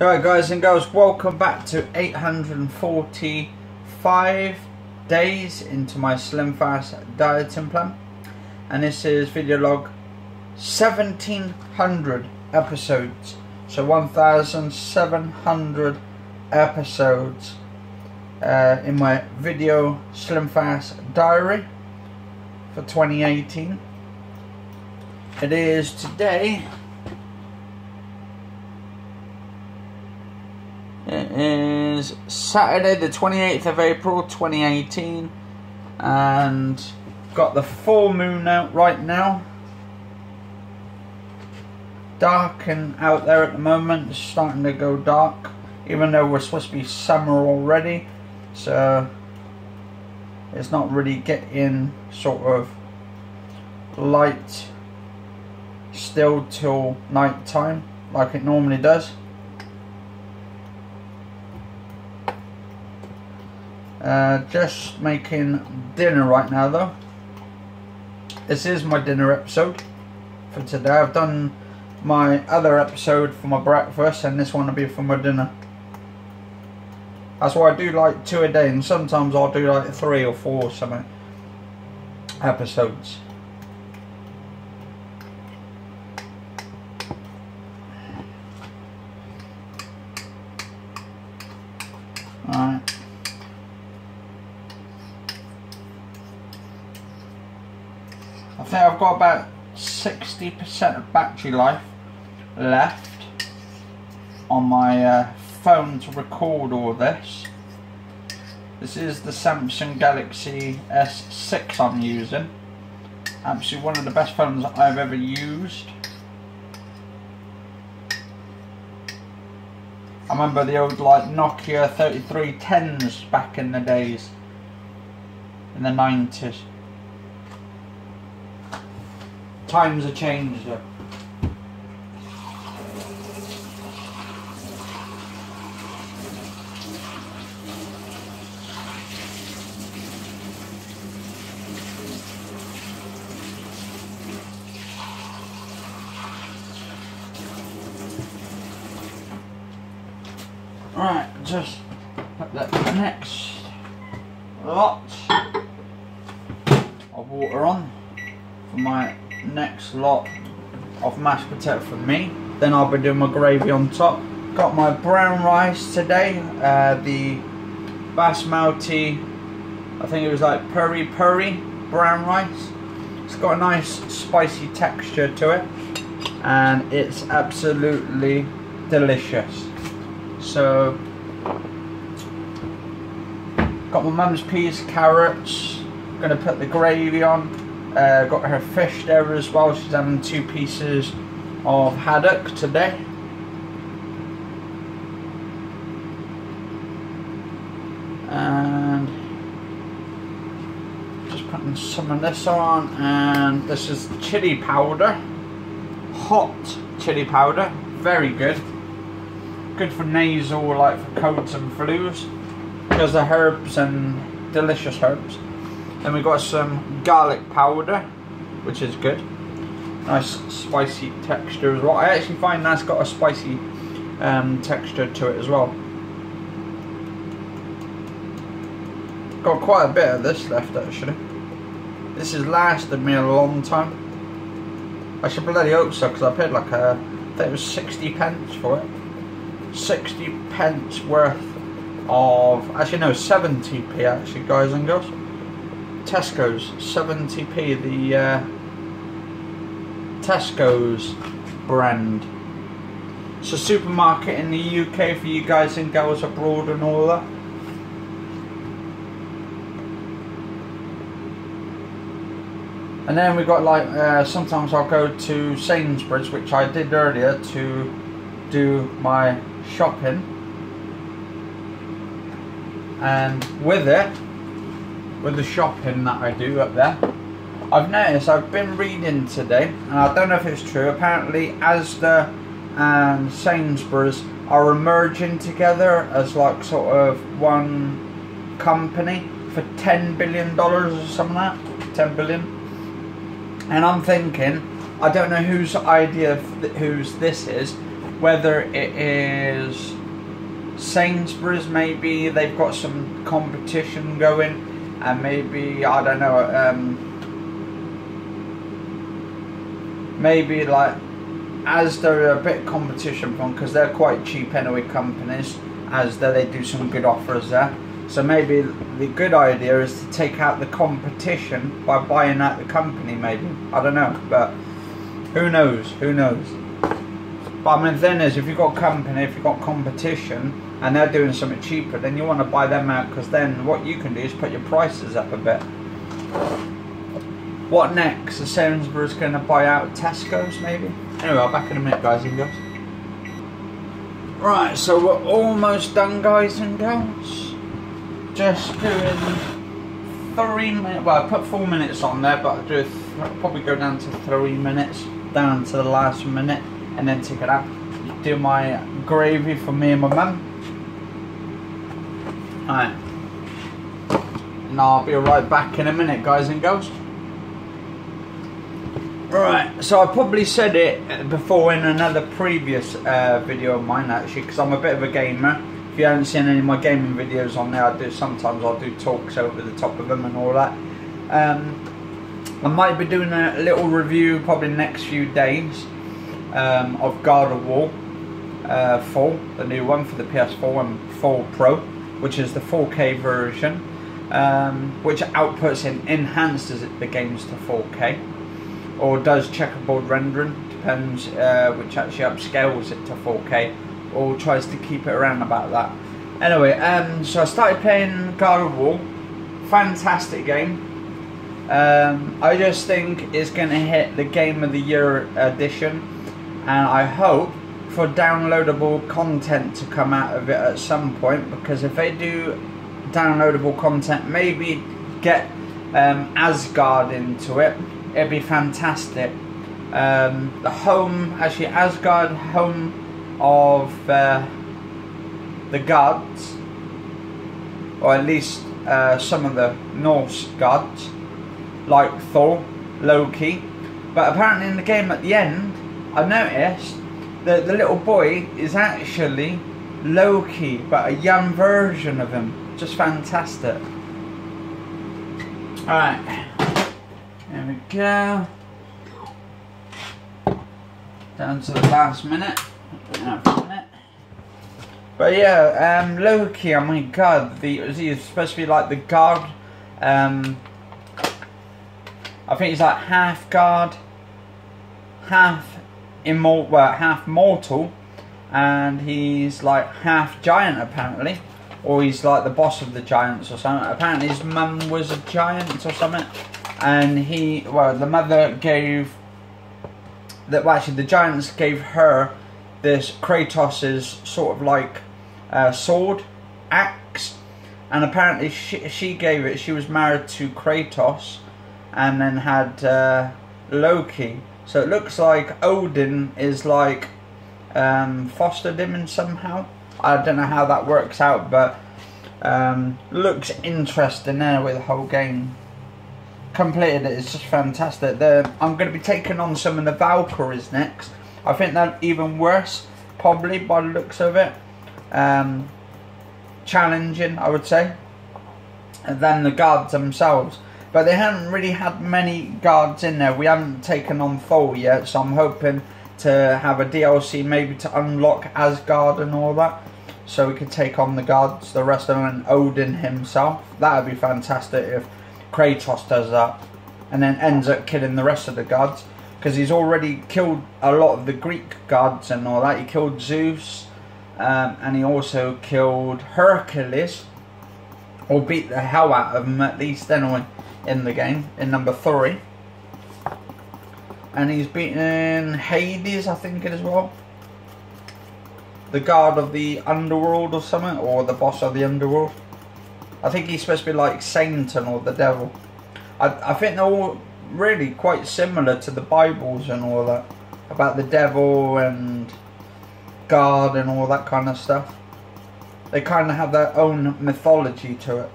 Alright guys and girls, welcome back to 845 days into my Slimfast dieting plan. And this is video log 1700 episodes. So 1700 episodes in my video Slimfast diary for 2018. It is today. It is Saturday the 28th of April 2018 and got the full moon out right now. Dark and out there at the moment. It's starting to go dark even though we're supposed to be summer already, so it's not really getting sort of light still till night time like it normally does. Just making dinner right now though. This is my dinner episode for today. I've done my other episode for my breakfast and this one will be for my dinner. That's why I do like 2 a day, and sometimes I'll do like 3 or 4 something episodes. Alright. I think I've got about 60% of battery life left on my phone to record all this. This is the Samsung Galaxy S6 I'm using. Absolutely one of the best phones I've ever used. I remember the old like Nokia 3310s back in the days, in the 90s. Times have changed though. Right, just put the next lot of water on for my next lot of mashed potato for me. Then I'll be doing my gravy on top. Got my brown rice today, the basmati, I think it was like puri brown rice. It's got a nice spicy texture to it and it's absolutely delicious. So got my mum's peas, carrots, gonna put the gravy on. Got her fish there as well. She's having 2 pieces of haddock today. And just putting some of this on, and this is chili powder, hot chili powder, very good. Good for nasal, like for colds and flus, because the herbs and delicious herbs. Then we got some garlic powder, which is good. Nice spicy texture as well. I actually find that's got a spicy texture to it as well. Got quite a bit of this left actually. This has lasted me a long time. I should bloody hope so, because I paid like I think it was 60 pence for it. 60 pence worth of, actually no, 70p actually, guys and girls. Tesco's, 70p, the Tesco's brand. It's a supermarket in the UK for you guys and girls abroad and all that. And then we got like, sometimes I'll go to Sainsbury's, which I did earlier, to do my shopping. And with it, with the shopping that I do up there, I've noticed, I've been reading today, and I don't know if it's true, apparently Asda and Sainsbury's are merging together as like sort of one company for $10 billion or something like that, 10 billion. And I'm thinking, I don't know whose idea, whose this is, whether it is Sainsbury's, maybe they've got some competition going, and maybe, I don't know, maybe like Asda are a bit competition from, because they're quite cheap anyway, companies. Asda, they do some good offers there. So maybe the good idea is to take out the competition by buying out the company, maybe. I don't know, but who knows, who knows. But I mean, the thing is, if you've got company, if you've got competition, and they're doing something cheaper, then you want to buy them out, because then what you can do is put your prices up a bit. What next? The Sainsbury's going to buy out Tesco's, maybe? Anyway, I'll back in a minute, guys and girls. Right, so we're almost done, guys and girls. Just doing 3 minutes, well I put 4 minutes on there, but I'll probably go down to 3 minutes, down to the last minute, and then take it out. Do my gravy for me and my mum. Alright, and I'll be right back in a minute, guys and girls. Right, so I probably said it before in another previous video of mine, actually, because I'm a bit of a gamer. If you haven't seen any of my gaming videos on there, sometimes I'll do talks over the top of them and all that. I might be doing a little review probably the next few days of God of War 4, the new one for the PS4 and 4 Pro, which is the 4K version, which outputs and enhances the games to 4K, or does checkerboard rendering, depends, which actually upscales it to 4K, or tries to keep it around about that. Anyway, so I started playing God of War. Fantastic game. I just think it's going to hit the Game of the Year edition, and I hope for downloadable content to come out of it at some point, because if they do downloadable content, maybe get Asgard into it, it'd be fantastic. The home, actually Asgard, home of the gods, or at least some of the Norse gods, like Thor, Loki. But apparently in the game at the end, I noticed that the little boy is actually Loki, but a young version of him. Just fantastic. Alright, there we go. Down to the last minute. But yeah, Loki, oh my god, he's supposed to be like the god. I think he's like half god, half immortal, well, half mortal, and he's like half giant apparently, or he's like the boss of the giants or something. Apparently his mum was a giant or something, and the mother gave that. Well, actually, the giants gave her this Kratos's sort of like sword, axe, and apparently she gave it. She was married to Kratos, and then had Loki. So it looks like Odin is like fostered him in somehow. I don't know how that works out, but looks interesting there with the whole game. Completed it, it's just fantastic. I'm going to be taking on some of the Valkyries next. I think they're even worse, probably, by the looks of it. Challenging, I would say, than the guards themselves. But they haven't really had many guards in there. We haven't taken on Thor yet, so I'm hoping to have a DLC maybe to unlock Asgard and all that, so we could take on the guards, the rest of them, and Odin himself. That would be fantastic if Kratos does that, and then ends up killing the rest of the gods, because he's already killed a lot of the Greek gods and all that. He killed Zeus, and he also killed Hercules, or beat the hell out of him at least anyway in the game, in number 3. And he's beaten Hades, I think, as well, the god of the underworld or something, or the boss of the underworld. I think he's supposed to be like Satan or the devil. I think they're all really quite similar to the Bibles and all that, about the devil and God and all that kind of stuff. They kind of have their own mythology to it.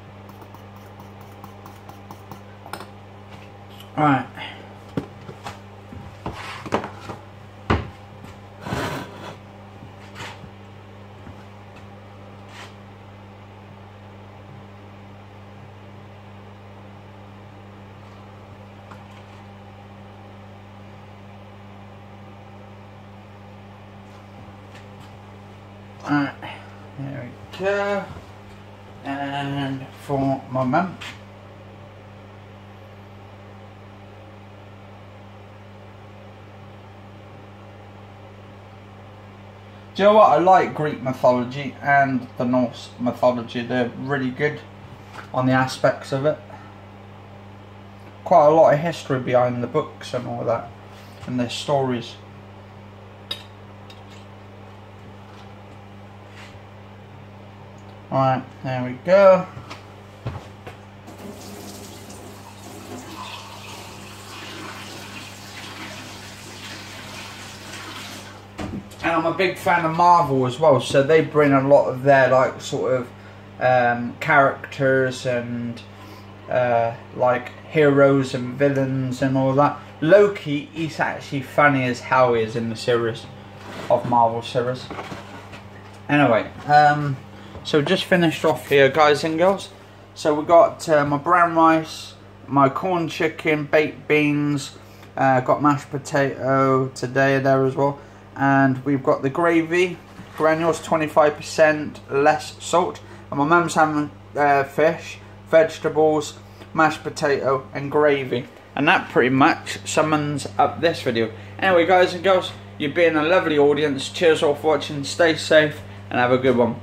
Right. Alright, there we go. And for my mum. Do you know what? I like Greek mythology and the Norse mythology. They're really good on the aspects of it. Quite a lot of history behind the books and all that, and their stories. Alright, there we go. And I'm a big fan of Marvel as well, so they bring a lot of their like sort of characters and like heroes and villains and all that. Loki, he's actually funny as hell he is in the series of Marvel series. Anyway, so just finished off here, guys and girls. So we got my brown rice, my corn chicken, baked beans, got mashed potato today there as well. And we've got the gravy, granules 25% less salt. And my mum's having fish, vegetables, mashed potato and gravy. And that pretty much sums up this video. Anyway, guys and girls, you've been a lovely audience. Cheers all for watching, stay safe and have a good one.